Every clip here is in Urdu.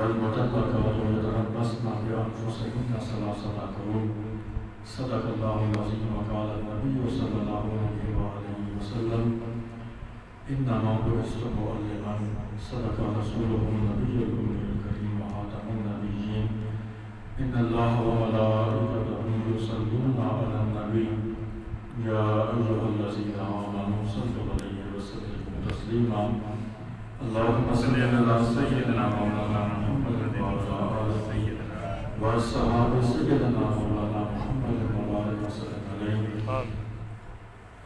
والمطلقات يتربصن بأنفسهن ثلاثة قروء صدق الله العظيم وقال النبي صلى الله عليه وآله وسلم إنما بعثت معلما صدق رسوله النبي الأمي الكريم وخاتم النبيين إن الله وملائكته يصلون على النبي يا أيها الذين آمنوا صلوا عليه وسلموا تسليما اللهم صل على سيدنا مولانا محمد وعلى آل سيدنا وأصحاب سيدنا مولانا محمد وبارك وسلم عليه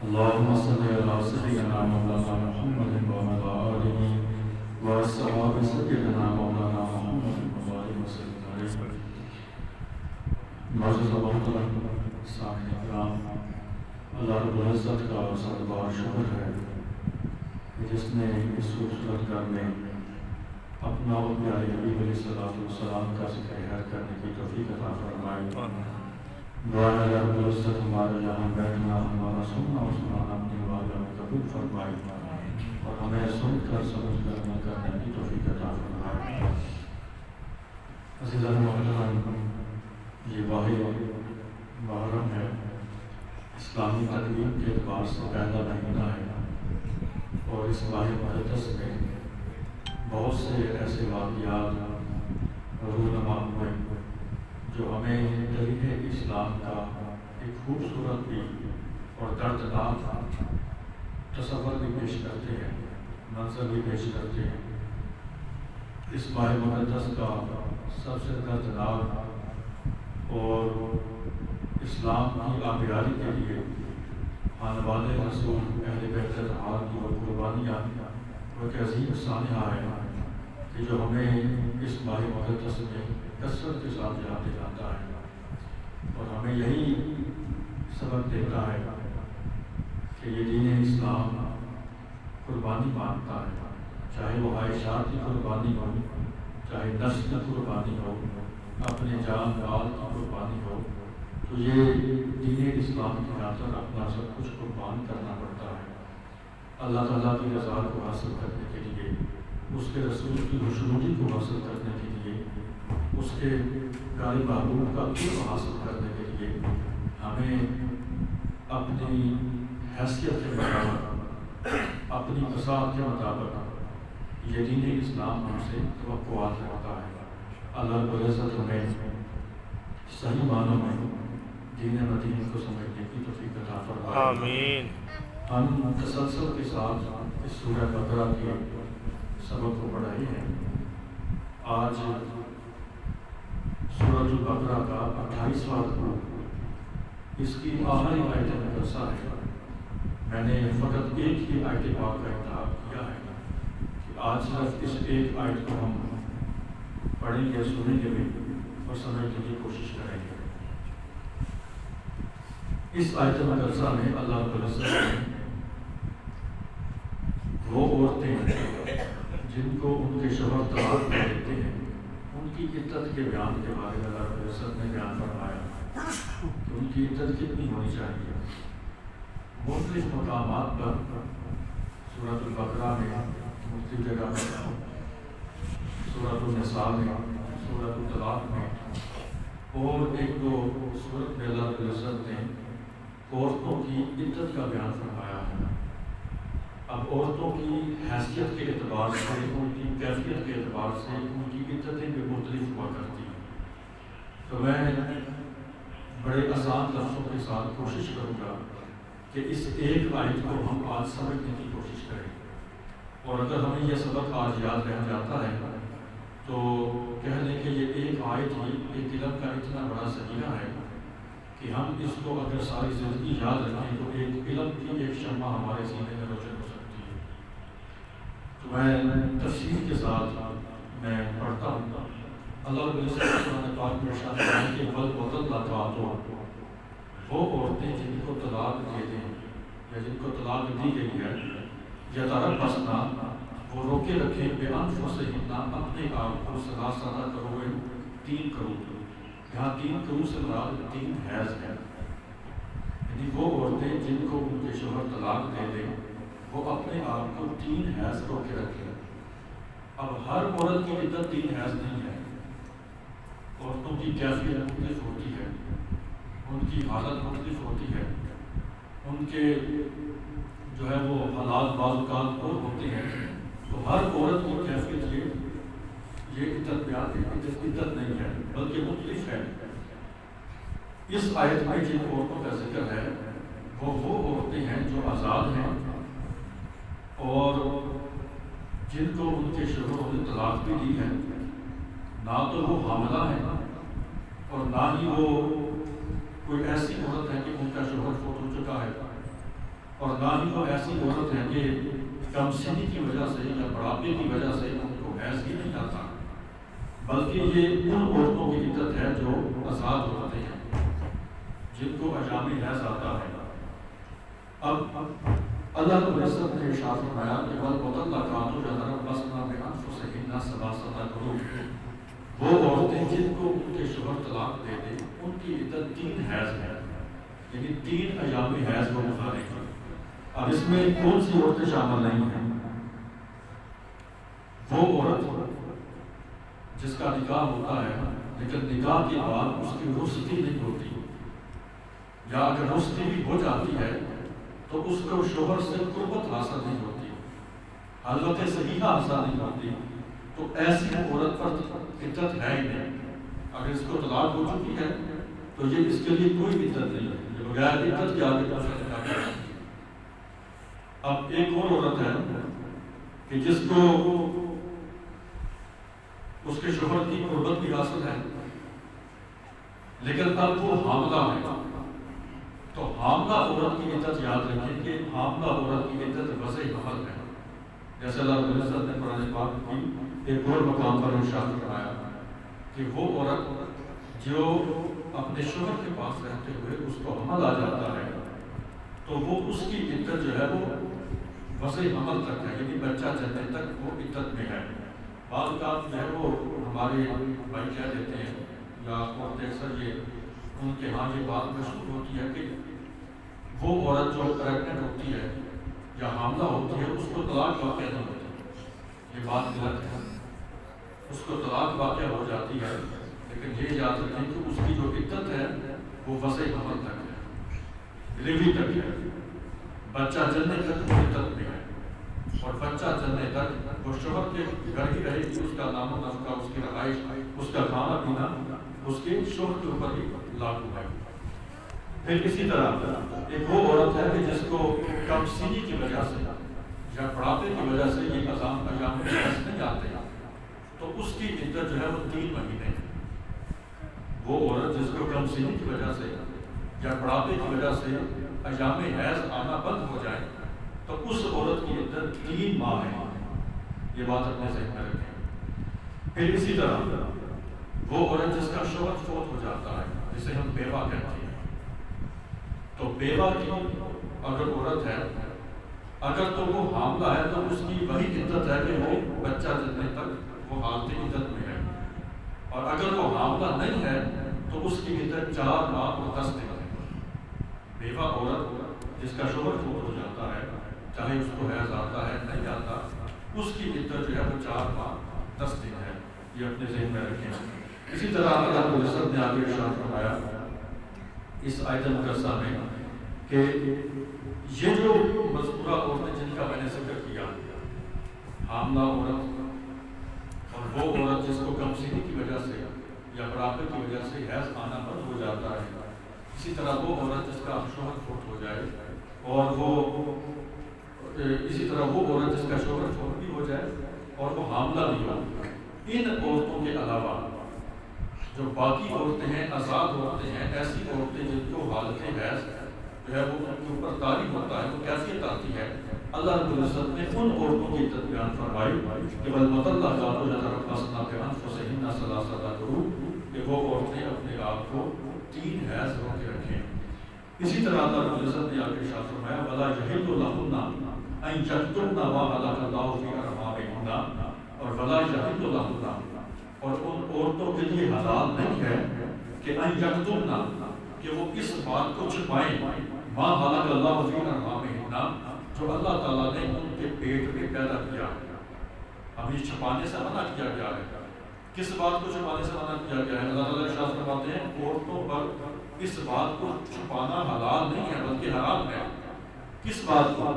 اللهم صل على سيدنا مولانا محمد وعلى آله وأصحاب سيدنا مولانا محمد وبارك وسلم عليه معزز و محترم سامعین کرام، اللہ رب العزت کا صد بار شکر ہے جس نے اس خوبصورت گھر میں اپنا اور پیارے حبیب علیہ السلام کا ذکر خیر کرنے کی توفیق عطا فرمائی۔ دعا ہے اللہ رب العزت ہمارے یہاں بیٹھنا، ہمارا سننا اور سنانا اپنی بارگاہ میں قبول فرمائی اور ہمیں سن کر سمجھ کر عمل کرنے کی توفیق عطا فرمائی۔ عزیزان محترم، یہ واحد محرم ہے، اسلامی تقویم کے اعتبار سے پہلا مہینہ ہے اور اس ماہ مقدس میں بہت سے ایسے واقعات رونما ہوئے جو ہمیں تاریخ اسلام کا ایک خوبصورت بھی اور دردناک تصور بھی پیش کرتے ہیں، منظر بھی پیش کرتے ہیں۔ اس ماہ مقدس کا سب سے دردناک اور اسلام کی آبیاری کے لیے آنے والے رسول اہل بیت اطہار کی اور قربانیاں وہ ایک عظیم سانحہ ہے کہ جو ہمیں اس ماہ مقدس میں کثرت کے ساتھ یاد دلاتا ہے اور ہمیں یہی سبق دیتا ہے کہ یہ دین اسلام قربانی مانگتا ہے، چاہے وہ خواہشات کی قربانی ہو، چاہے نفس کی قربانی ہو، اپنے جان مال کی قربانی ہو، تو یہ دین اسلام کی خاطر اپنا سب کچھ قربان کرنا پڑتا ہے۔ اللہ تعالیٰ کی رضا کو حاصل کرنے کے لیے، اس کے رسول کی خوشنودی کو حاصل کرنے کے لیے، اس کے پیارے محبوب کا قرب حاصل کرنے کے لیے ہمیں اپنی حیثیت کے مطابق، اپنی وسعت کے مطابق یہ دین اسلام ہم سے توقعات رکھتا ہے۔ اللہ رب العزت ہمیں صحیح معنوں میں دین مدین کو سمجھنے کی توفیق عطا فرمائے۔ آمین۔ ہم تسلسل کے ساتھ اس سورہ بقرہ کے سبق کو پڑھائے ہیں۔ آج سورۃ البقرہ کا 28واں رکوع، اس کی آخری آیت مقدسہ ہے۔ میں نے فقط ایک ہی آیت پاک کا انتخاب کیا ہے کہ آج صرف اس ایک آیت کو ہم پڑھیں گے، سنیں گے بھی اور سمجھنے کی کوشش کریں گے۔ اس آیت مقدسہ میں اللہ رب العزت نے وہ عورتیں جن کو ان کے شوہر طلاق دے دیتے ہیں، ان کی عدت کے بیان کے بارے میں اللہ رب العزت نے بیان فرمایا کہ ان کی عدت کتنی ہونی چاہیے۔ مختلف مقامات پر سورۃ البقرہ میں، مختلف جگہ پر، سورۃ النساء میں، سورۃ الطلاق میں اور ایک دو سورت میں اللہ رب العزت نے عورتوں کی عدت کا بیان فرمایا ہے۔ اب عورتوں کی حیثیت کے اعتبار سے، ان کی کیفیت کے اعتبار سے ان کی عدتیں بھی مختلف ہوا کرتی ہیں۔ تو میں بڑے آسان لفظوں کے ساتھ کوشش کروں گا کہ اس ایک آیت کو ہم آج سمجھنے کی کوشش کریں، اور اگر ہمیں یہ سبق آج یاد رہ جاتا ہے تو کہہ لیں کہ یہ ایک آیت ہی ایک علم کا اتنا بڑا ذخیرہ ہے کہ ہم اس کو اگر ساری زندگی یاد رکھیں تو ایک علم کی ایک شمع ہمارے سینے میں روشن ہو سکتی ہے۔ تو میں تفصیل کے ساتھ میں پڑھتا ہوں۔ اللہ رب العزت قرآن پاک میں ارشاد فرماتا ہے کہ والمطلقات، وہ عورتیں جن کو طلاق دے دیں یا جن کو طلاق دی گئی ہے، یتربصن، وہ روکے رکھیں بانفسہن، اپنے آپ کو ثلاثۃ قروء، 3 قروء۔ یہاں 3 قروء سے مراد 3 حیض ہے، یعنی وہ عورتیں جن کو ان کے شوہر طلاق دے دیں وہ اپنے آپ کو 3 حیض روکے رکھیں۔ اب ہر عورت کی عدت 3 حیض نہیں ہے، عورتوں کی کیفیت مختلف ہوتی ہے، ان کی حالت مختلف ہوتی ہے، ان کے جو ہے وہ حالات بعض اوقات اور ہوتے ہیں، تو ہر عورت کی کیفیت یہ عدت نہیں ہے بلکہ مختلف ہے۔ اس آیت میں جن عورتوں کا ذکر ہے وہ عورتیں ہیں جو آزاد ہیں اور جن کو ان کے شوہروں نے طلاق بھی دی ہے، نہ تو وہ حاملہ ہیں اور نہ ہی وہ کوئی ایسی عورت ہے کہ ان کا شوہر فوت ہو چکا ہے، اور نہ ہی وہ ایسی عورت ہے کہ کم سنی کی وجہ سے یا بڑھاپے کی وجہ سے ان کو حیض ہی نہیں آتا، بلکہ یہ ان عورتوں کی عدت ہے جو آزاد ہوتے ہیں، جن کو ایام حیض آتا ہے۔ اب اللہ رب العزت نے ارشاد فرمایا کہ والمطلقات یتربصن بانفسہن ثلاثۃ قروء، وہ عورتیں جن کو ان کے شوہر طلاق دے دیں ان کی عدت 3 حیض ہے، یعنی 3 ایام حیض وہ گزاریں گی۔ اب اس میں کون سی عورتیں شامل نہیں ہیں؟ وہ عورت جس کا نکاح ہوتا ہے لیکن نکاح کے بعد اس کی رخصتی نہیں ہوتی، یا اگر رخصتی بھی ہو جاتی ہے تو اس کو شوہر سے قربت حاصل نہیں ہوتی، حالت صحیحہ حاصل نہیں ہوتی، تو ایسی عورت پر عدت ہے ہی نہیں۔ اگر اس کو طلاق ہو چکی ہے تو یہ اس کے لیے کوئی عدت نہیں ہے، یہ بغیر عدت کے آگے دوسرا نکاح۔ اب ایک اور عورت ہے کہ جس کو اس کے شوہر کی قربت بھی حاصل ہے لیکن اب وہ حاملہ ہے، تو حاملہ عورت کی عدت یاد رکھیں کہ حاملہ عورت کی عدت وضع حمل ہے، جیسے اللہ رب العزت نے قرآن پاک کی ایک اور مقام پر ارشاد فرمایا کہ وہ عورت جو اپنے شوہر کے پاس رہتے ہوئے اس کو حمل آ جاتا ہے تو وہ اس کی عدت جو ہے وہ وضع حمل تک ہے، یعنی بچہ جننے تک وہ عدت میں ہے۔ بعض اوقات جو ہے وہ ہمارے بھائی کہہ دیتے ہیں یا عورتیں اکثر یہ ان کے ہاں یہ بات مشہور ہوتی ہے کہ وہ عورت جو پریگننٹ ہوتی ہے یا حاملہ ہوتی ہے اس کو طلاق واقع نہیں ہوتی، یہ بات غلط ہے، اس کو طلاق واقع ہو جاتی ہے لیکن یہ یاد رکھیں کہ اس کی جو عدت ہے وہ وضع حمل تک ہے، ڈلیوری تک ہے، بچہ جننے تک وہ عدت میں ہے، اور بچہ جننے تک وہ شوہر کے گھر ہی رہے گی، اس کا نام و نفقہ، اس کی رہائش، اس کا کھانا پینا اس کے شوہر کے اوپر ہی لاگو ہے۔ پھر اسی طرح ایک وہ عورت ہے کہ جس کو کم سنی کی وجہ سے یا بڑھاپے کی وجہ سے یہ ایام حیض نہیں آتے تو اس کی عدت جو ہے وہ 3 مہینے ہے۔ وہ عورت جس کو کم سنی کی وجہ سے یا بڑھاپے کی وجہ سے ایام حیض آنا بند ہو جائے تو اس عورت کی عدت 3 ماہ ہے، یہ بات اپنے ذہن میں رکھیں۔ پھر اسی طرح وہ عورت جس کا شوہر فوت ہو جاتا ہے جسے ہم بیوہ کہتے ہیں، تو بیوہ کی اگر عورت ہے اگر تو وہ حاملہ ہے تو اس کی وہی عدت ہے کہ وہ بچہ جننے تک وہ حالت عدت میں ہے، اور اگر وہ حاملہ نہیں ہے تو اس کی عدت 4 ماہ اور 10 دن ہے۔ بیوہ عورت جس کا شوہر فوت ہو جاتا ہے چاہے اس کو حیض آتا ہے نہیں آتا، اس کی عدت جو ہے وہ 4 ماہ 10 دن ہے، یہ اپنے ذہن میں رکھیں۔ اسی طرح اللہ رب العزت نے آگے ارشاد فرمایا اس آیت مقدسہ میں کہ یہ جو مذکورہ عورتیں جن کا میں نے ذکر کیا، حاملہ عورت اور وہ عورت جس کو کم سنی کی وجہ سے یا بڑھاپے کی وجہ سے حیض آنا بند ہو جاتا ہے، اسی طرح وہ عورت جس کا شوہر فوت ہو جائے اور اسی طرح وہ عورت جس کا شوہر فوت بھی ہو جائے اور وہ حاملہ بھی ہو، ان عورتوں کے علاوہ جو باقی عورتیں ہیں، آزاد عورتیں ہیں، ایسی عورتیں جن کو حالت حیض جو ہے وہ ان کے اوپر طاری ہوتا ہے، وہ کیفیت آتی ہے، اللہ رب العزت نے ان عورتوں کی عدت بیان فرمائی کہ والمطلقات یتربصن بانفسہن ثلاثۃ قروء، کہ وہ عورتیں اپنے آپ کو 3 حیض رو کے رکھیں۔ اسی طرح اللہ رب العزت نے آگے ارشاد فرمایا ولا یحل لہن ان یکتمن ما خلق اللہ فی ارحامہن، اور ولا یحل لہن، اور ان عورتوں کے لیے حلال نہیں ہے کہ ان یکتمن، کہ وہ اس بات کو چھپائیں ما خلق اللہ فی ارحامہن، جو اللہ تعالیٰ نے ان کے پیٹ میں پیدا کیا، اب یہ چھپانے سے منع کیا گیا ہے. کس بات کو چھپانے سے منع کیا گیا ہے؟ اللہ تعالیٰ ارشاد فرماتے ہیں عورتوں پر اس بات کو چھپانا حلال نہیں ہے بلکہ حرام ہے. کس بات کو؟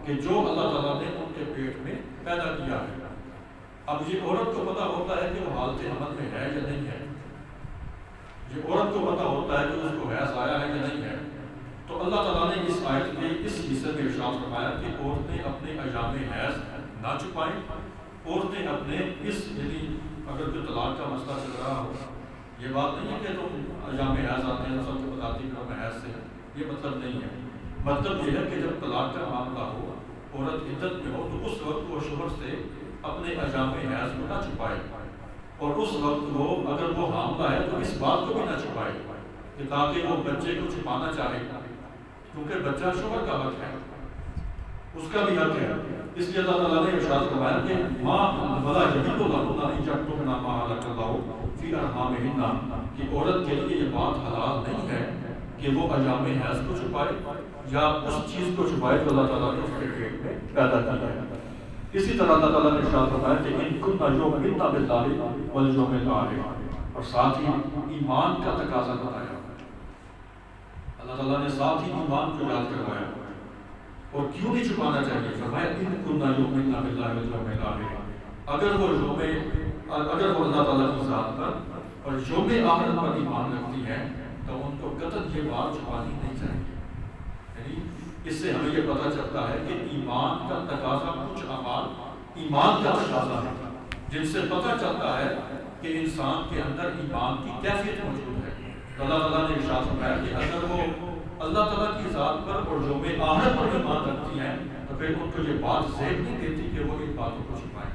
کہ جو اللہ تعالیٰ نے ان کے پیٹ میں پیدا کیا ہے. اب یہ عورت کو پتہ ہوتا ہے کہ وہ حالت حمل میں ہے یا نہیں ہے. یہ عورت کو پتہ ہوتا ہے کہ اس کو حیض آیا ہے یا نہیں ہے. تو اللہ تعالیٰ نے اس آیت کے اس حصے میں ارشاد فرمایا کہ عورتیں اپنے ایام حیض نہ چھپائیں. عورتیں اپنے اس یعنی اگر کوئی طلاق کا مسئلہ چل رہا ہو، یہ بات نہیں ہے کہ تم ایام حیض آتے ہیں سب کو بتاتی کہ میں حیض سے ہے، یہ مطلب نہیں ہے. مطلب یہ ہے کہ جب طلاق کا معاملہ ہو، عورت عدت میں ہو، تو اس وقت وہ شوہر سے اپنے ایام حیض کو نہ چھپائے. اور اس وقت وہ اگر وہ حاملہ ہے تو اس بات کو بھی نہ چھپائے کہ تاکہ وہ بچے کو چھپانا چاہے، کیونکہ بچہ شوہر کا حق ہے، اس کا بھی حق ہے. اس لیے اللہ تعالیٰ نے ارشاد فرمایا کہ ماں ولا یحل لہن ان یکتمن ما خلق اللہ فی ارحامہن، کہ عورت کے لیے یہ بات حلال نہیں ہے کہ وہ ایام حیض کو چھپائے یا اس چیز کو چھپائے جو اللہ تعالیٰ نے اس کے پیٹ میں پیدا کیا ہے. اسی طرح اللہ تعالیٰ نے ارشاد فرمایا کہ ان کنن یؤمنن باللہ والیوم الآخر، اور ساتھ ہی ایمان کا تقاضا بتایا. اللہ تعالیٰ نے ساتھ ہی ایمان کو یاد کروایا. اور کیوں نہیں چھپانا چاہیے؟ فرمایا ان کننا یؤمنن باللہ والیوم الآخر، اگر وہ اللہ تعالیٰ کی ذات پر اور یوم آخرت پر ایمان رکھتی ہیں تو ان کو قطعاً یہ بات چھپانی نہیں چاہیے. یعنی اس سے ہمیں یہ پتہ چلتا ہے کہ ایمان کا تقاضا، کچھ اعمال ایمان کا تقاضا ہے جن سے پتہ چلتا ہے کہ انسان کے اندر ایمان کی کیفیت موجود ہے. اللہ تعالیٰ نے ارشاد فرمایا کہ اگر وہ اللہ تعالیٰ کی ذات پر اور یوم آخرت پر ایمان رکھتی ہیں تو پھر ان کو یہ بات زیب نہیں دیتی کہ وہ ان باتوں کو چھپائیں.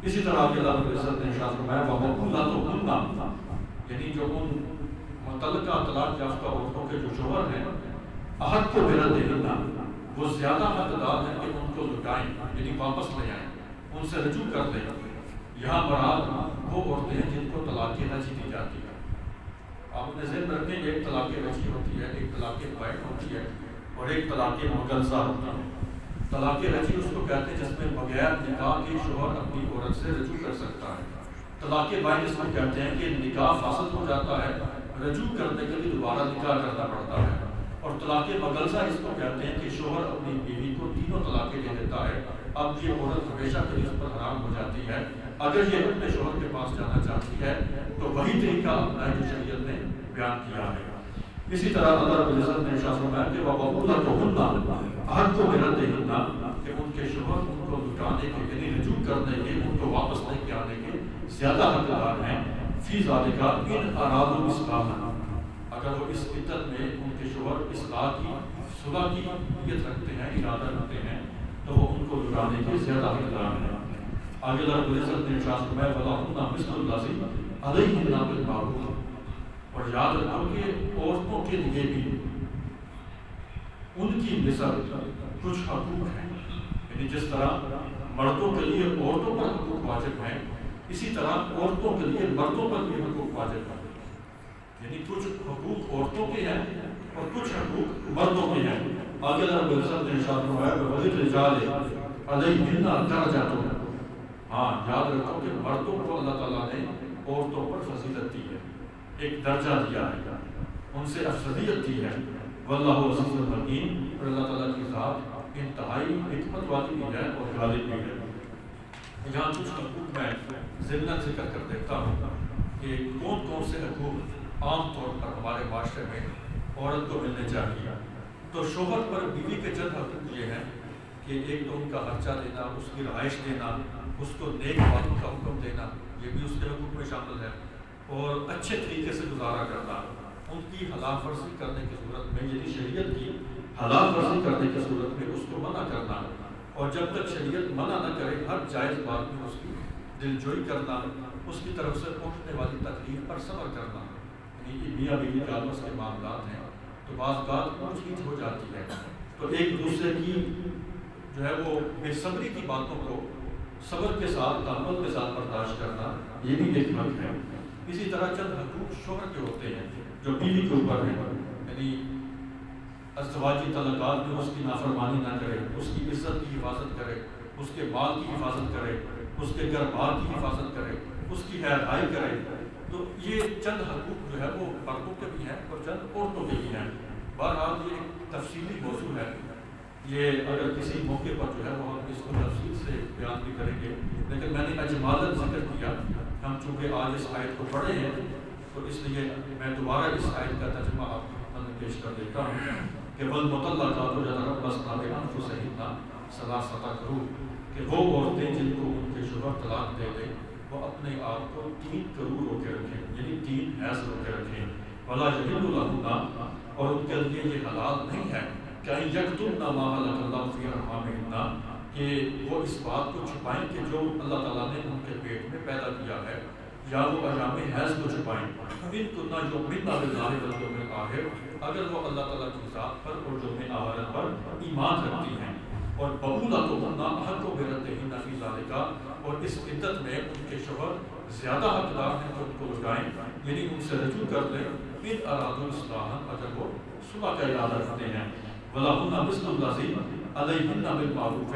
اسی طرح اللہ رب العزت نے ارشاد فرمایا وَمَوْلَاتُهُنَّ، یعنی جو ان متعلقہ طلاق یافتہ عورتوں کے جو شوہر ہیں، احق کو بِرَدِّهِنَّ، وہ زیادہ حقدار ہیں کہ ان کو لٹائیں، یعنی واپس لے آئیں، ان سے رجوع کر دیں. یہاں مراد وہ عورتیں ہیں جن کو طلاق رجعی دی جاتی ہے. آپ اپنے ذہن رکھیں، ایک طلاق رجعی ہوتی ہے، ایک طلاق بائن ہوتی ہے، اور ایک طلاق مغلظہ ہوتی ہے. طلاق رجعی اس کو کہتے ہیں جس میں بغیر نکاح کے شوہر اپنی عورت سے رجوع کر سکتا ہے. طلاق بائن اس کو کہتے ہیں کہ نکاح فاسد ہو جاتا ہے، رجوع کرنے کے لیے دوبارہ نکاح کرنا پڑتا ہے. اور طلاق مغلظہ اس کو کہتے ہیں کہ شوہر اپنی بیوی کو تینوں طلاقیں دے دیتا ہے. اب یہ عورت ہمیشہ کے لیے اس پر حرام ہو جاتی ہے. اگر یہ اپنے شوہر کے پاس جانا چاہتی ہے تو وہی طریقہ اپنا ہے جو شریعت نے بیان کیا ہے. اسی طرح اللہ رب العزت نے ارشاد فرمایا کہ وَبَعُولَتُهُنَّ أَحَقُّ بِرَدِّهِنَّ، کہ ان کے شوہر ان کو لٹانے کے یعنی رجوع کرنے کے، ان کو واپس لے کے آنے کے زیادہ حقدار ہیں. فی ذَلِكَ إِنْ أَرَادُوا إِصْلَاحًا، اگر وہ اس عدت میں ان کے شوہر اصلاح کی، صلح کی نیت رکھتے ہیں، ارادہ رکھتے ہیں، تو وہ ان کو لٹانے کے زیادہ حقدار ہیں. آگے اللہ رب العزت نے ارشاد فرمایا وَلَهُنَّ مِثْلُ الَّذِي عَلَيْهِنَّ بِالْمَعْرُوفِ، اور یاد رکھو کہ عورتوں کے لیے بھی ان کی مثل کچھ حقوق ہیں. یعنی جس طرح مردوں کے لیے عورتوں پر حقوق واجب ہیں، اسی طرح عورتوں کے لیے مردوں پر بھی حقوق واجب ہیں. یعنی کچھ حقوق عورتوں کے ہیں اور کچھ حقوق مردوں کے ہیں. آگے اللہ رب العزت نے ارشاد فرمایا وَلِلرِّجَالِ عَلَيْهِنَّ دَرَجَاتٌ، ہاں یاد رکھو کہ مردوں کو اللہ تعالیٰ نے عورتوں پر فضیلت دی ہے، ایک درجہ دیا ہے، ان سے افضلیت دی ہے. واللہ عزیز الحکیم، اور اللہ تعالیٰ کی ذات انتہائی حکمت والی بھی ہے اور غالب بھی ہے. یہاں کچھ حقوق میں ضمن ذکر کر دیتا ہوں کہ کون کون سے حقوق عام طور پر ہمارے معاشرے میں عورت کو ملنے چاہیے. تو شوہر پر بیوی کے چند حقوق یہ ہیں کہ ایک تو ان کا خرچہ دینا، اس کی رہائش دینا، اس کو نیک باتوں کا حکم دینا، یہ بھی اس کے حقوق میں شامل ہے. اور اچھے طریقے سے گزارا کرنا، ان کی حلال ورزی کرنے کی صورت میں، یعنی شریعت کی حلال ورزی کرنے کی صورت میں اس کو منع کرنا، اور جب تک شریعت منع نہ کرے ہر جائز بات میں اس کی دلجوئی کرنا، اس کی طرف سے پہنچنے والی تکلیف پر صبر کرنا. یعنی میاں بیوی کے آپس کے معاملات ہیں تو بعض بات اونچ نیچ ہو جاتی ہے، تو ایک دوسرے کی جو ہے وہ بے صبری کی باتوں کو صبر کے ساتھ، تحمل کے ساتھ برداشت کرنا، یہ بھی ایک حق ہے. اسی طرح چند حقوق شوہر کے ہوتے ہیں جو بیوی کے اوپر ہیں، یعنی ازدواجی تعلقات میں اس کی نافرمانی نہ کرے، اس کی عزت کی حفاظت کرے، اس کے مال کی حفاظت کرے، اس کے گھر بار کی حفاظت کرے، اس کی رہائی کرے. تو یہ چند حقوق جو ہے وہ مردوں کے بھی ہیں اور چند عورتوں کے بھی ہیں. بہرحال یہ ایک تفصیلی موضوع ہے، یہ اگر کسی موقع پر جو ہے وہ ہم اس کو تفصیل سے بیان بھی کریں گے، لیکن میں نے اجمالاً ذکر کیا. ہم چونکہ آج اس آیت کو پڑھے ہیں تو اس لیے میں دوبارہ اس آیت کا ترجمہ آپ کو پیش کر دیتا ہوں کہ وَالْمُطَلَّقَاتُ يَتَرَبَّصْنَ بِأَنفُسِهِنَّ ثَلَاثَةَ قُرُوءٍ، کہ وہ عورتیں جن کو ان کے شوہر طلاق دے دیں وہ اپنے آپ کو 3 قرور رو کے رکھیں، یعنی 3 حیض رو کے رکھیں. وَلَا يَحِلُّ لَهُنَّ، اور ان کے لیے یہ حلال نہیں ہے کہ أَن يَكْتُمْنَ مَا خَلَقَ اللَّهُ فِي أَرْحَامِهِنَّ، کہ وہ اس بات کو چھپائیں کہ جو اللہ تعالیٰ نے ان کے پیٹ میں پیدا کیا ہے، یا وہ ایام حیض کو چھپائیں. ان کنہ یؤمنن باللہ والیوم الآخر، اگر وہ اللہ تعالیٰ کی ذات پر اور یوم آخرت پر ایمان رکھتی ہیں. اور بؤولاتہن احق بردہن فی ذلک، اور اس عدت میں ان کے شوہر زیادہ حقدار ہیں کہ ان کو لگائیں، یعنی ان سے رجوع کر لیں. ان ارادوا اصلاحا، اگر وہ صلح کا ارادہ رکھتے ہیں. ولہن مثل الذی علیہن بالمعروف،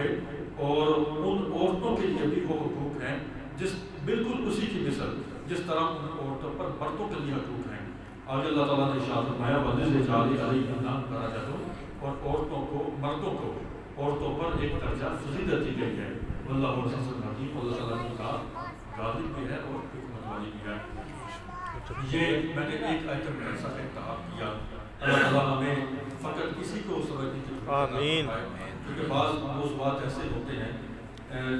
اور ان عورتوں کے لیے بھی وہ حقوق ہیں جس بالکل اسی کی مثل جس طرح ان عورتوں پر مردوں کے لیے حقوق ہیں. آگے اللہ تعالیٰ نے ارشاد فرمایا وَلِلرِّجَالِ عَلَيْهِنَّ دَرَجَةٌ، اور عورتوں پر ایک درجہ فضیلت دی گئی ہے. واللہ عزیز الحکیم، اللہ تعالیٰ کی ذات غالب بھی ہے اور حکمت والی بھی ہے. یہ میں نے ایک آیتم کا ایسا انتخاب کیا. اللہ تعالیٰ ہمیں فقط کسی کو سمجھنے کی آمین، کیونکہ بعض موضوعات ایسے ہوتے ہیں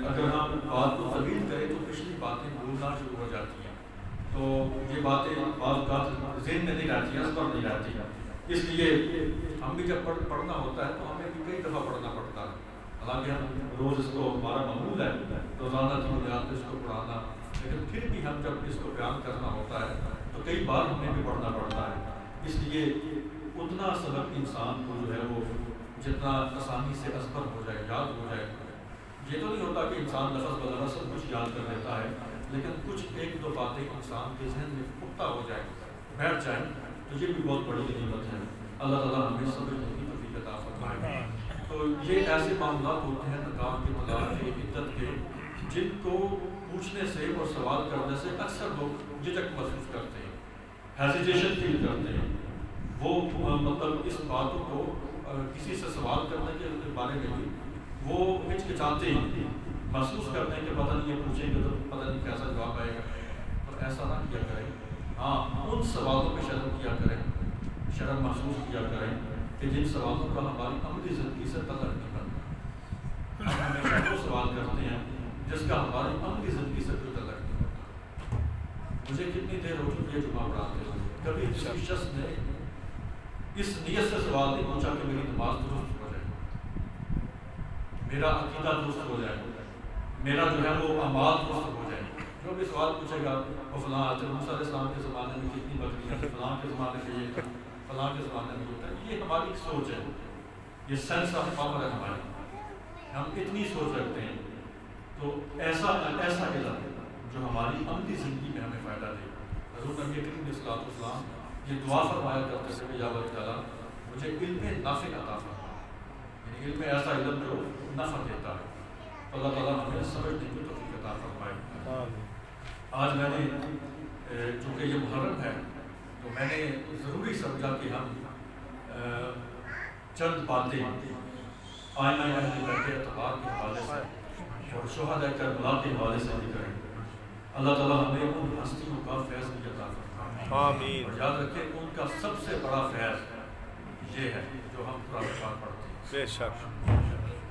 اگر ہم بات کو طویل کریں تو پچھلی باتیں بھولنا شروع ہو جاتی ہیں. تو یہ باتیں بعض اوقات ذہن میں نہیں رہتی ہیں، اس پر نہیں رہتی ہیں. اس لیے ہم بھی جب پڑھنا ہوتا ہے تو ہمیں بھی کئی دفعہ پڑھنا پڑتا ہے. حالانکہ ہم روز اس کو ہمارا معمول ہے روزانہ کی بنیاد پہ اس کو پڑھانا، لیکن پھر بھی ہم جب اس کو بیان کرنا ہوتا ہے تو کئی بار ہمیں بھی پڑھنا پڑتا ہے. اس لیے اتنا سبق انسان کو جو ہے وہ جتنا آسانی سے ازبر ہو جائے، یاد ہو جائے. یہ تو نہیں ہوتا کہ انسان لفظ بلفظ سب کچھ یاد کر لیتا ہے، لیکن کچھ ایک دو باتیں انسان کے ذہن میں پختہ ہو جائیں، بیٹھ جائیں، تو یہ بھی بہت بڑی نعمت ہے. اللہ تعالیٰ ہمیں سمجھنے کی توفیق عطا فرمائے. تو یہ ایسے معاملات ہوتے ہیں نکاح کے، طلاق کے، عدت کے، جن کو پوچھنے سے اور سوال کرنے سے اکثر لوگ جھجک محسوس کرتے ہیں، ہیزیٹیشن فیل کرتے ہیں. وہ مطلب اس باتوں کو کسی سے سوال کرنے کے بارے میں بھی وہ ہچکچاتے ہیں، محسوس کرتے ہیں کہ پتہ نہیں یہ پوچھیں گے تو پتہ نہیں کیسا جواب آئے گا. اور ایسا نہ کیا کریں. ہاں، ان سوالوں پہ شرم کیا کریں، شرم محسوس کیا کریں کہ جن سوالوں کا ہماری عملی زندگی سے تعلق نہیں بنتا. ہم ہمیشہ وہ سوال کرتے ہیں جس کا ہماری عملی زندگی سے کوئی تعلق نہیں بنتا. مجھے کتنی دیر ہو چکی ہے جمعہ پڑھاتے ہوئے، کبھی کسی شخص نے اس نیت سے سوال نہیں پوچھا کہ میری نماز درست ہو جائے، میرا عقیدہ درست ہو جائے، میرا جو ہے وہ اعمال درست ہو جائے. جو بھی سوال پوچھے گا وہ فلاں موسیٰ علیہ السلام کے زمانے میں کتنی بکریاں تھیں، فلاں کے زمانے میں یہ تھا، فلاں کے زمانے میں یہ تھا. یہ ہماری سوچ ہے، یہ سینس آف پاور ہے ہماری. ہم اتنی سوچ رکھتے ہیں. تو ایسا علم جو ہماری عملی زندگی میں ہمیں فائدہ دے. حضور نبی کریم علیہ الصلوۃ والسلام یہ دعا فرمایا کرتے تھے کہ یا اللہ تعالیٰ مجھے علم نافع عطا فرما، یعنی علم ایسا علم جو نفع دیتا ہے. اللہ تعالیٰ ہمیں سمجھنے کی توفیق عطا فرمائے. آج میں نے چونکہ یہ محرم ہے تو میں نے ضروری سمجھا کہ ہم چند باتیں آئینہ اہل بیت اطہار کے حوالے سے اور شہداء کربلا کے حوالے سے بھی کریں. اللہ تعالیٰ ہمیں ان ہستیوں کا فیض بھی عطا فرمائے. آمین. اور یاد رکھیں ان کا سب سے بڑا فیض یہ ہے جو ہم قرآن پاک پڑھتے ہیں. بے شک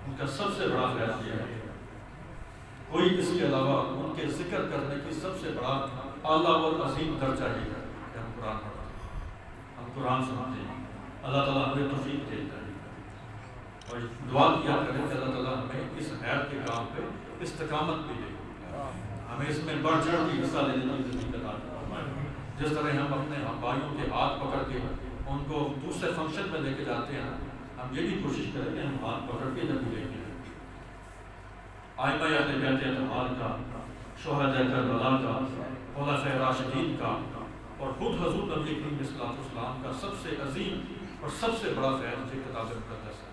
ان کا سب سے بڑا فیض یہ ہے. کوئی اس کے علاوہ ان کے ذکر کرنے کی سب سے بڑا اعلیٰ اور عظیم درجہ یہ ہے کہ ہم قرآن پڑھتے ہیں، ہم قرآن سنتے ہیں. اللہ تعالیٰ ہمیں توفیق دیتا ہے. اور دعا کیا کریں کہ اللہ تعالیٰ ہمیں اس خیر کے کام پہ استقامت بھی دے، ہمیں اس میں بڑھ چڑھ کے حصہ لینے کی زندگی عطا فرمائے. جس طرح ہم اپنے بھائیوں کے ہاتھ پکڑ کے ان کو دوسرے فنکشن میں لے کے جاتے ہیں، ہم یہ بھی کوشش کریں کہ ہم ہاتھ پکڑ کے جب بھی لے کے آئمہ اہل بیت اطہار کا، شہداء کربلا کا، خلفائے راشدین کا اور خود حضور نبی کریم علیہ الصلوۃ والسلام کا سب سے عظیم اور سب سے بڑا فیض یہ کتاب مقدس ہے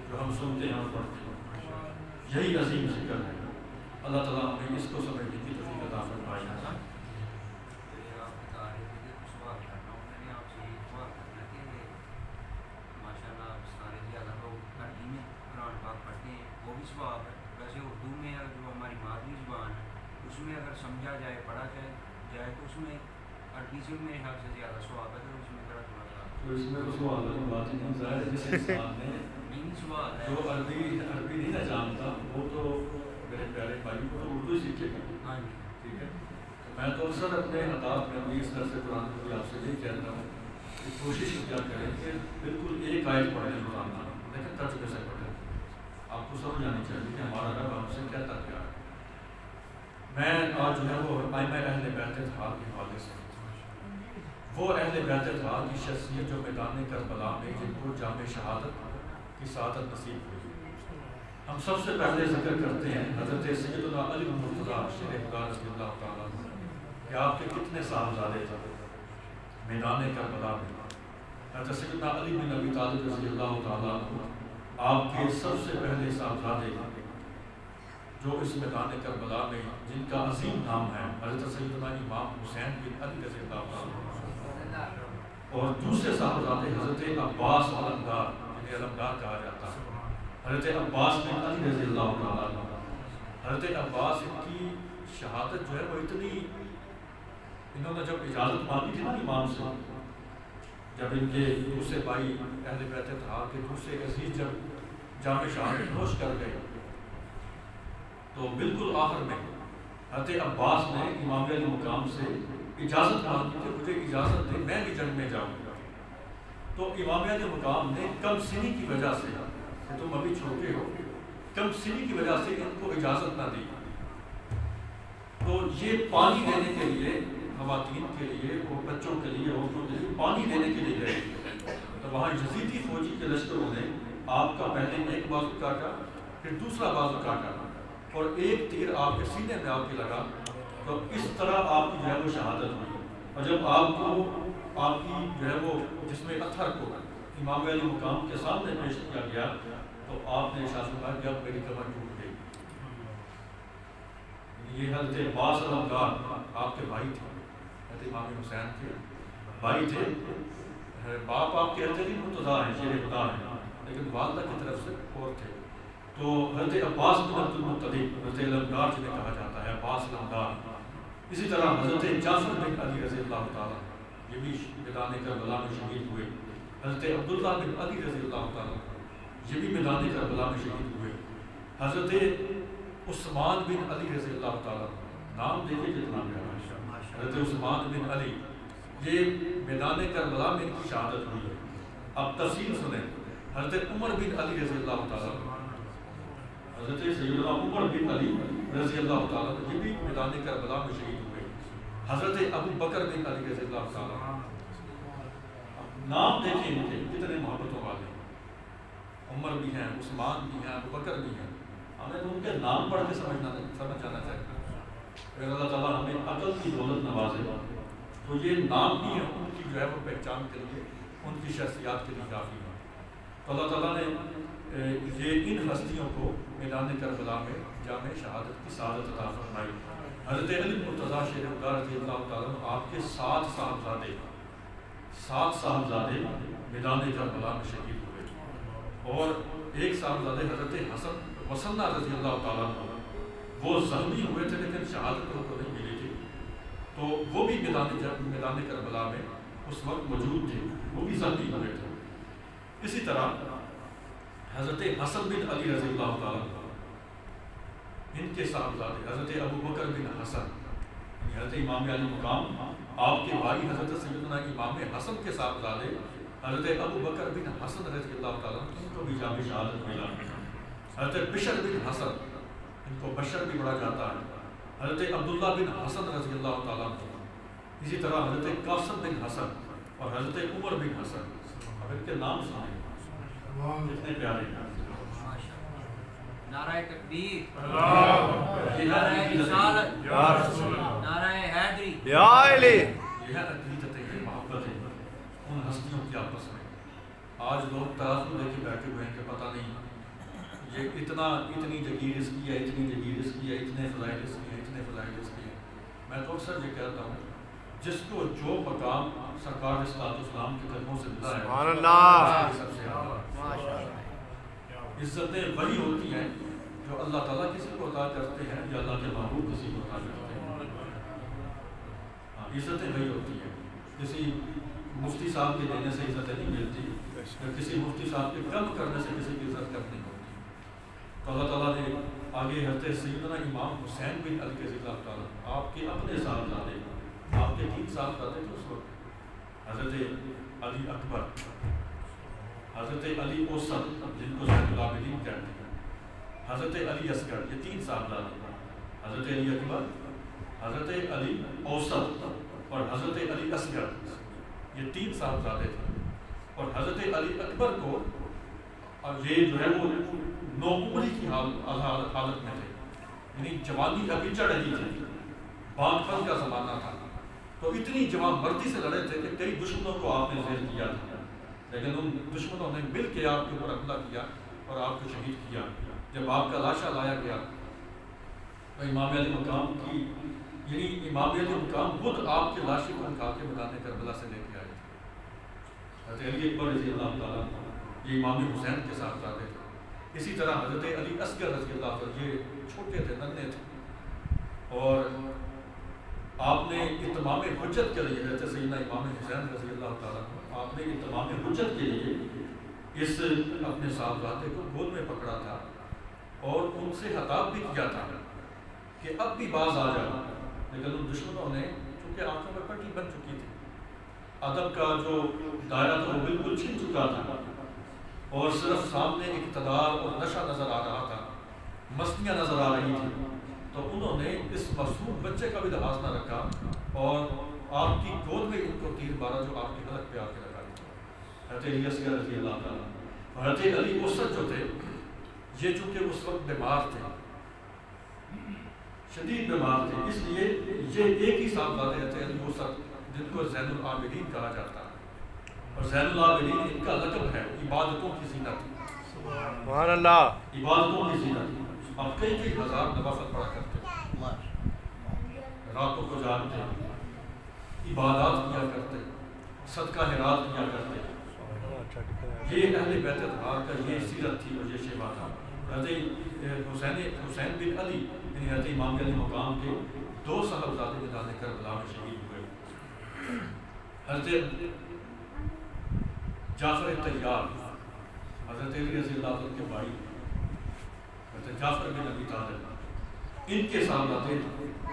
جو ہم سنتے ہیں اور پڑھتے ہیں. یہی عظیم ذکر ہے. اللہ تعالیٰ ہمیں اس کو سمجھنے کی توفیق عطا فرمائے. سواب ہے. ویسے اردو میں جو ہماری مادری زبان ہے اس میں اگر سمجھا جائے پڑھا جائے تو اس میں عربی سے میرے خیال سے زیادہ سواب ہے. تو اس میں ذرا تھوڑا سا تو اس میں تو سوال والی بات ہی نہیں. ظاہر ہے جس انسان نے سوال ہے جو عربی نہیں نہ جانتا وہ تو میرے پیارے بھائی کو تو اردو ہی سیکھے گا. ہاں جی ٹھیک ہے. تو میں تو اکثر اپنے اہداف میں بھی اس طرح سے قرآن کو بھی آپ سے یہی کہتا ہوں کہ کوشش کیا کریں کہ بالکل ایک آیت پڑھیں روزانہ, لیکن ترجمے سے پڑھیں. آپ کو سمجھ آنی چاہیے کہ ہمارا رب ہم سے کہتا کیا ہے. میں آج جو ہے وہ ائمہ اہل بیت اطہار کے حوالے سے, وہ اہل بیت اطہار کی شخصیت جو میدان کربلا میں جن کو جامع شہادت کی سعادت نصیب ہوئی. ہم سب سے پہلے ذکر کرتے ہیں حضرت سیدنا علی بن مرتضیٰ شیخ خدا رضی اللہ تعالیٰ کہ آپ کے کتنے صاحبزادے تھے میدان کربلا میں. حضرت سیدنا علی بن ابی طالب رضی اللہ تعالیٰ آپ کے سب سے پہلے صاحبزادے جو اس میدان کربلا میں جن کا عظیم نام ہے حضرت سیدنا امام حسین بن علی رضی اللہ عنہ, اور دوسرے صاحبزادے حضرت عباس علمدار جنہیں علمدار کہا جاتا ہے, حضرت عباس بن علی رضی اللہ عنہ. حضرت عباس کی شہادت جو ہے وہ اتنی, انہوں نے جب اجازت مانگی تھی نا امام سے, جب ان کے دوسرے بھائی اہل بیت اطہار کے دوسرے عزیز جب جامع شہادت نوش کر گئے تو بالکل آخر میں حضرت عباس نے امام علی مقام سے اجازت مانگی کہ مجھے اجازت دے میں بھی جنگ میں جاؤں. تو امام علی مقام نے کم سنی کی وجہ سے, کہ تم ابھی چھوٹے ہو, کم سنی کی وجہ سے ان کو اجازت نہ دی. تو یہ پانی دینے کے لیے خواتین کے لیے, وہ بچوں کے لیے, عورتوں کے لیے پانی دینے کے لیے گئے. تو وہاں یزیدی فوجی کے لشکروں نے آپ کا پہلے ایک بازو کاٹا, پھر دوسرا بازو کاٹا, اور ایک تیر آپ کے سینے میں آپ کے لگا. تو اس طرح آپ کی جو ہے وہ شہادت ہوئی. اور جب آپ کو آپ کی جو ہے وہ جس میں اتھر کو امام علی مقام کے سامنے پیش کیا گیا تو آپ نے ارشاد فرمایا کہ اب میری کمر ٹوٹ گئی. یہ حضرت عباس علمدار آپ کے بھائی تھے, حضرت امام حسین کے بھائی تھے. باپ آپ کے حضرت مرتضیٰ ہیں, شیر خدا ہیں, لیکن والدہ کی طرف سے اور تھے. تو حضرت عباس بن عبد المطلب حضرت علمدار جنہیں کہا جاتا ہے, عباس علمدار. اسی طرح حضرت جعفر بن علی رضی اللہ تعالیٰ, یہ بھی میدان کربلا میں شہید ہوئے. حضرت عبداللہ بن علی رضی اللہ تعالیٰ, یہ بھی میدان کربلا میں شہید ہوئے. حضرت عثمان بن علی رضی اللہ تعالیٰ, نام دیکھیے کتنا پیارا ہے, حضرت عثمان بن علی, یہ میدان کربلا میں ان کی شہادت ہوئی ہے. اب تفصیل سنیں. حضرت عمر بن علی رضی اللہ تعالیٰ, حضرت سیدنا عمر بن علی رضی اللہ تعالیٰ, یہ بھی میدان کربلا میں شہید ہوئے. حضرت ابو بکر بن علی رضی اللہ تعالیٰ, نام دیکھیں ان کے کتنے محبتوں والے. عمر بھی ہیں, عثمان بھی ہیں, ابو بکر بھی ہیں. ہمیں تو ان کے نام پڑھ کے سمجھ جانا چاہیے. اگر اللہ تعالیٰ ہمیں عقل کی دولت نوازے تو یہ نام بھی ہیں ان کی جو ہے وہ پہچان کے لیے, ان کی شخصیات کے لیے کافی ہے. تو اللہ تعالیٰ نے یہ ان ہستیوں کو میدان کربلا میں جامع شہادت کی سعادت عطا فرمائی. حضرت علی مرتضیٰ شیخ خدا رضی اللہ تعالیٰ آپ کے 7 صاحبزادے میدان کربلا میں شہید ہوئے, اور ایک صاحبزادے حضرت حسن مسنہ رضی اللہ تعالیٰ وہ زخمی ہوئے تھے لیکن شہادت ان کو نہیں ملی تھی. تو وہ بھی میدان کربلا میں اس وقت موجود تھے, وہ بھی زخمی ہوئے تھے. اسی طرح حضرت حسن بن علی رضی اللہ تعالیٰ, ان کے صاحبزادے حضرت ابو بکر بن حسن, حضرت امام علی مقام آپ کے بھائی حضرت سیدنا امام حسن کے صاحبزادے حضرت ابو بکر بن حسن رضی اللہ تعالیٰ, ان کو بھی جامع شہادت ملا. حضرت بشر بن حسن, ان کو بشر بھی پڑھا جاتا ہے, حضرت عبداللہ بن حسن رضی اللہ تعالیٰ. اسی طرح حضرت قاسم بن حسن اور حضرت عمر بن حسن. اب ان کے نام سنیں کتنے پیارے ہیں. نعرہ تکبیر, نعرہ رسالت, یا رسول اللہ, نعرہ حیدری, یا علی. یہ ہے عقیدت, یہ محبت ہے ان ہستیوں کی آپس میں. آج لوگ ترازو لے کے بیٹھے ہوئے ہیں کہ پتہ نہیں یہ اتنی جگیر اس کی ہے، اتنی جگیر اس کی ہے، اتنے فضائل اس کے ہیں، اتنے فضائل اس کے ہیں. میں تو اکثر یہ کہتا ہوں جس کو جو مقام سرکار اسلام کے قدموں سے ملا ہے سبحان اللہ، سب سے اعلیٰ. عزتیں وہی ہوتی ہیں جو اللہ تعالیٰ کسی کو عطا کرتے ہیں یا اللہ کے محبوب کسی کو عطا کرتے ہیں. عزتیں وہی ہوتی ہیں. کسی مفتی صاحب کے دینے سے عزتیں نہیں ملتی، کسی مفتی صاحب کے کم کرنے سے کسی کی عزت کم نہیں ہوتی. تو اللہ تعالیٰ نے آگے حضرت سیدنا امام حسین بن علی رضی اللہ تعالیٰ آپ کے اپنے صاحبزادے، آپ کے 3 صاحبزادے تھے اس وقت، حضرت علی اکبر، حضرت علی اوسط جن کو زین العابدین کہتے ہیں، حضرت علی اصغر، یہ 3 صاحبزادے، حضرت علی اکبر، حضرت علی اوسط اور حضرت علی اصغر، یہ 3 صاحبزادے تھے. اور حضرت علی اکبر کو اور یہ جو ہے وہ نوعمری کی حالت میں تھے، یعنی جوانی ابھی چڑھ رہی تھی، بانگ پن کا زمانہ تھا. تو اتنی جوان مردی سے لڑے تھے کہ کئی دشمنوں کو آپ نے زیر کیا تھا، لیکن ان دشمنوں نے مل کے آپ کے اوپر حملہ کیا اور آپ کو شہید کیا. جب آپ کا لاشا لایا گیا تو امام علی مقام کی، یعنی امام علی مقام خود آپ کے لاشے کو اٹھا کے میدان کربلا سے لے کے آئے تھے. حضرت علی اکبر رضی اللہ تعالیٰ یہ امام حسین کے ساتھ جاتے تھے. اسی طرح حضرت علی اصغر رضی اللہ تعالیٰ یہ چھوٹے تھے، ننھے تھے، اور آپ نے اتمام حجت کے لیے حضرت سیدنا امام حسین رضی اللہ تعالیٰ آپ نے اتمام حجت کے لیے اس اپنے صاحبزادے کو گود میں پکڑا تھا اور ان سے خطاب بھی کیا تھا کہ اب بھی باز آ جاؤ. لیکن ان دشمنوں نے چونکہ آنکھوں میں پٹی بن چکی تھی، ادب کا جو دائرہ تھا وہ بالکل چھن چکا تھا اور صرف سامنے اقتدار اور نشہ نظر آ رہا تھا، مستیاں نظر آ رہی تھی. تو انہوں نے اس معصوم بچے کا بھی لحاظ نہ رکھا اور آپ کی گود میں ان کو تیر مارا جو آپ کی حلق پہ آ کے لگا دیا. حضرت علی اصغر رضی اللہ تعالیٰ اور حضرت علی اوسط جو تھے، یہ چونکہ اس وقت بیمار تھے، شدید بیمار تھے، اس لیے یہ ایک ہی صاحبزادے حضرت علی اوسط جن کو زین العابدین کہا جاتا ہے، اور زین العابدین ان کا لقب ہے عبادتوں کی زینت. سبحان اللہ، عبادتوں کی زینت. اب کئی ہزار نوافل پڑھا کرتے، راتوں کو جاگتے، عبادات کیا کرتے، صدقہ خیرات کیا کرتے. یہ اہل بیت اطہار کا یہ سیرت تھی اور یہ شیوا تھا. حضرت حسین بن علی یعنی حضرت امام علی مقام کے 2 صاحبزادے میدان کربلا میں شہید ہوئے. حضرت جعفر طیار حضرت علی رضی اللہ عنہ کے بھائی حضرت جعفر بن ابی طالب، ان کے صاحبزادے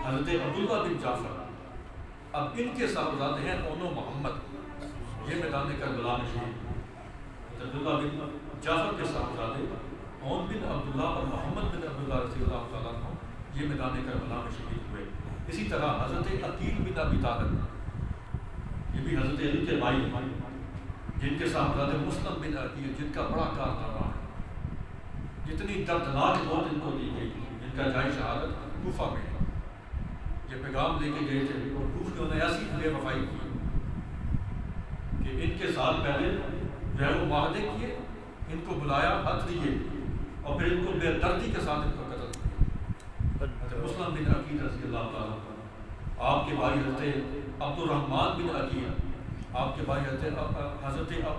حضرت عبداللہ بن جعفر. اب ان کے صاحبزادے ہیں اونو محمد، یہ میدان کربلا میں شہید. حضرت عبداللہ بن جعفر کے صاحبزادے اون بن عبداللہ اور محمد بن عبداللہ رضی اللہ تعالیٰ عنہ یہ میدان کربلا میں شہید ہوئے. اسی طرح حضرت عقیل بن ابی طالب، یہ بھی حضرت علی کے بھائی ہیں، جن کے صاحبزادے مسلم بن عقیل جن کا بڑا کارنامہ ہے. جتنی دردناک موت ان کو دی گئی، جن کا جائے شہادت کوفہ میں ہے. یہ پیغام لے کے گئے تھے اور کوفیوں نے ایسی بے وفائی کی کہ ان کے سال پہلے جو ہے وہ معاہدے کیے، ان کو بلایا، حق دیے اور پھر ان کو بے دردی کے ساتھ ان کو قتل کیا. مسلم بن عقیل رضی اللہ تعالیٰ آپ کے بھائی حضرت عبد الرحمن بن عقیل، آپ کے بھائی حضرت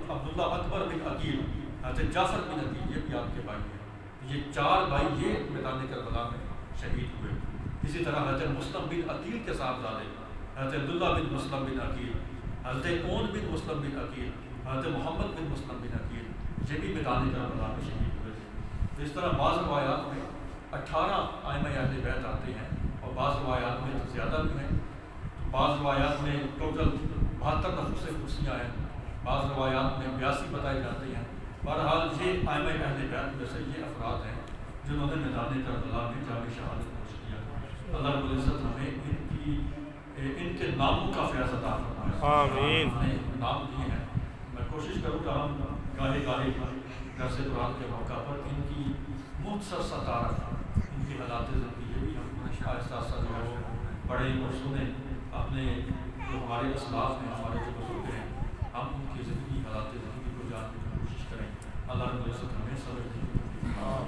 عبداللہ اکبر بن عقیل، حضرت جعفر بن عقیل، یہ بھی آپ کے بھائی ہیں. یہ 4 بھائی یہ میدان کربلا میں شہید ہوئے. اسی طرح حضرت مسلم بن عقیل کے صاحبزادے حضرت عبداللہ بن مسلم بن عقیل، حضرت اون بن مسلم بن عقیل، حضرت محمد بن مسلم بن عقیل، یہ بھی میدان کربلا میں شہید ہوئے تھے. اس طرح بعض روایات میں 18 ائمہ اہل بیت آتے ہیں اور بعض روایات میں زیادہ بھی ہیں. بعض روایات میں ٹوٹل 72 نفوس کرسیاں ہیں، بعض روایات میں 82 بتائے جاتے ہیں. بہرحال یہ ائمہ اہل بیت میں سے یہ افراد ہیں جنہوں نے میدان کربلا میں جامع شہادت نوش کیا. اللہ رب العزت ہمیں ان کے ناموں کا فیض عطا فرمائے. آمین. نام دیے ہیں، میں کوشش کروں گا ہم گاہے گاہے درس قرآن کے موقع پر ان کی مختصر سا تعارف، ان کی حالات زندگی بھی ہم آہستہ آہستہ جو ہے وہ پڑھیں اور سنیں. اپنے جو ہمارے اسلاف ہیں، ہمارے جو بزرگ ہیں، ہم ان کی زندگی، حالات زندگی کو جاننے کی کوشش کریں. اللہ رب العزت ہمیں سمجھنے کی اللہ